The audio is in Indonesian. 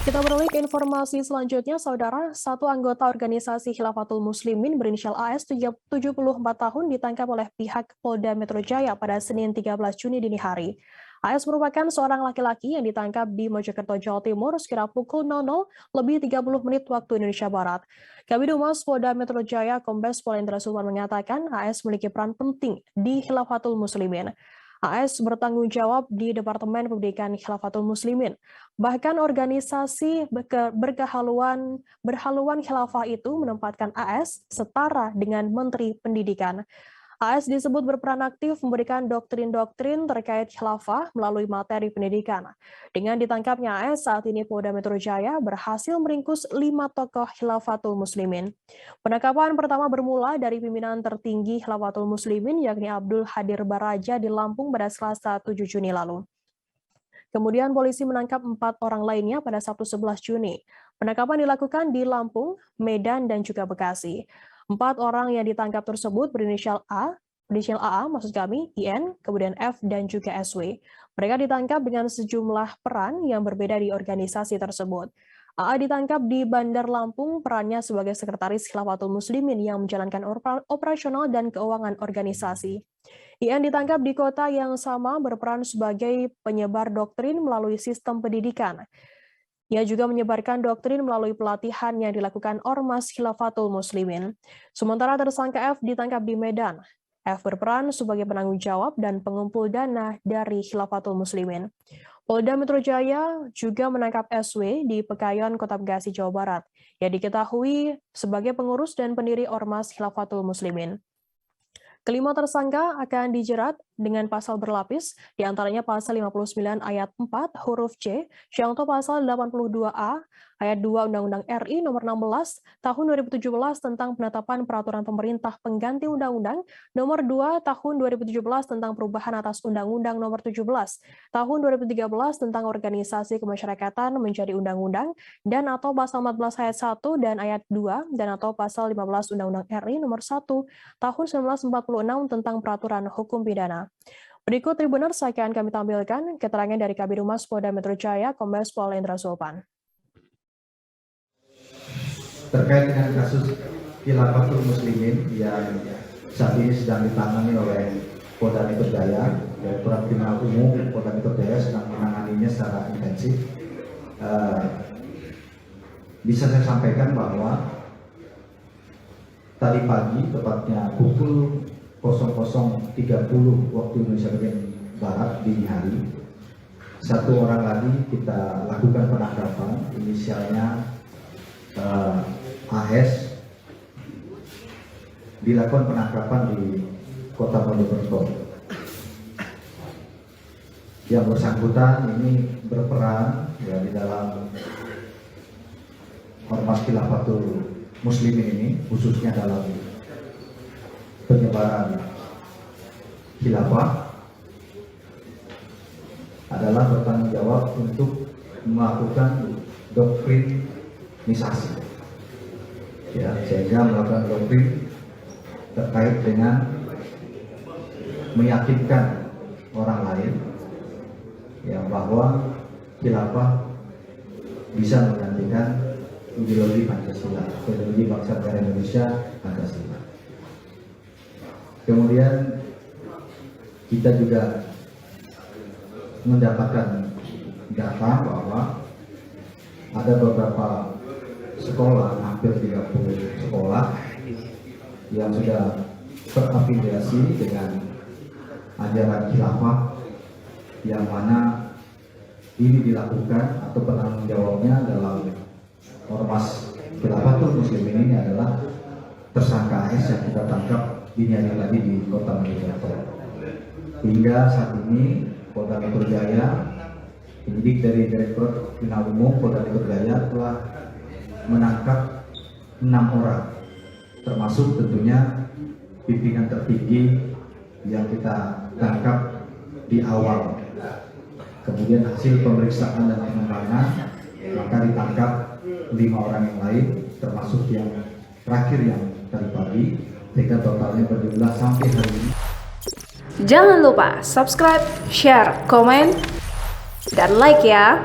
Kita beralih ke informasi selanjutnya, Saudara. Satu anggota organisasi Khilafatul Muslimin berinisial AS 74 tahun ditangkap oleh pihak Polda Metro Jaya pada Senin 13 Juni dini hari. AS merupakan seorang laki-laki yang ditangkap di Mojokerto, Jawa Timur sekira pukul 00:30 waktu Indonesia Barat. Kabid Humas Polda Metro Jaya Kombes Pol Endra Sulwan mengatakan AS memiliki peran penting di Khilafatul Muslimin. AS bertanggung jawab di Departemen Pendidikan Khilafatul Muslimin. Bahkan organisasi berhaluan khilafah itu menempatkan AS setara dengan Menteri Pendidikan. AS disebut berperan aktif memberikan doktrin-doktrin terkait khilafah melalui materi pendidikan. Dengan ditangkapnya AS, saat ini Polda Metro Jaya berhasil meringkus 5 tokoh Khilafatul Muslimin. Penangkapan pertama bermula dari pimpinan tertinggi Khilafatul Muslimin yakni Abdul Hadir Baraja di Lampung pada Selasa 7 Juni lalu. Kemudian polisi menangkap 4 orang lainnya pada Sabtu 11 Juni. Penangkapan dilakukan di Lampung, Medan, dan juga Bekasi. 4 orang yang ditangkap tersebut berinisial AA maksud kami, IN, kemudian F, dan juga SW. Mereka ditangkap dengan sejumlah peran yang berbeda di organisasi tersebut. AA ditangkap di Bandar Lampung, perannya sebagai sekretaris Khilafatul Muslimin yang menjalankan operasional dan keuangan organisasi. IN ditangkap di kota yang sama berperan sebagai penyebar doktrin melalui sistem pendidikan. Ia juga menyebarkan doktrin melalui pelatihan yang dilakukan Ormas Khilafatul Muslimin. Sementara tersangka F ditangkap di Medan. F berperan sebagai penanggung jawab dan pengumpul dana dari Khilafatul Muslimin. Polda Metro Jaya juga menangkap SW di Pekayon, Kota Bekasi, Jawa Barat, yang diketahui sebagai pengurus dan pendiri Ormas Khilafatul Muslimin. Kelima tersangka akan dijerat dengan pasal berlapis, diantaranya pasal 59 ayat 4 huruf C, contoh pasal 82A ayat 2 Undang-Undang RI nomor 16 tahun 2017 tentang penetapan peraturan pemerintah pengganti Undang-Undang nomor 2 tahun 2017 tentang perubahan atas Undang-Undang nomor 17 tahun 2013 tentang organisasi kemasyarakatan menjadi undang-undang dan atau pasal 14 ayat 1 dan ayat 2 dan atau pasal 15 Undang-Undang RI nomor 1 tahun 1946 tentang peraturan hukum pidana. Berikut Tribuners akan kami tampilkan keterangan dari Kabid Humas Polda Metro Jaya Kombes Pol Endra Sulwan. Terkait dengan kasus Khilafatul Muslimin yang saat ini sedang ditangani oleh Polda Metro Jaya, Direktorat Kriminal Umum Polda Metro Jaya sedang menanganinya secara intensif. Bisa saya sampaikan bahwa tadi pagi, tepatnya pukul 00.30 waktu Indonesia bagian Barat dini hari, satu orang lagi kita lakukan penangkapan, inisialnya AS, dilakukan penangkapan di Kota Mojokerto. Yang bersangkutan ini berperan ya, di dalam Ormas Khilafatul Muslimin ini, khususnya dalam penyebaran khilafah, adalah bertanggung jawab untuk melakukan doktrinisasi, ya, sehingga melakukan doktrin terkait dengan meyakinkan orang lain ya bahwa khilafah bisa menggantikan ideologi Pancasila, ideologi bangsa negara Indonesia Pancasila. Kemudian kita juga mendapatkan data bahwa ada beberapa sekolah, hampir 30 sekolah yang sudah terafiliasi dengan ajaran khilafah, yang mana ini dilakukan atau penanggung jawabnya dalam Ormas Khilafatul Muslimin ini adalah tersangka AS yang kita tangkap dini hari tadi di Kota Mojokerto. Hingga saat ini Polda Metro Jaya, penyidik dari Direktorat Kriminal Umum Polda Metro Jaya telah menangkap 6 orang, termasuk tentunya pimpinan tertinggi yang kita tangkap di awal. Kemudian hasil pemeriksaan dan pengembangan, maka ditangkap 5 orang yang lain, termasuk yang terakhir yang tadi pagi, sehingga totalnya berjumlah sampai hari ini. Jangan lupa subscribe, share, komen, dan like ya.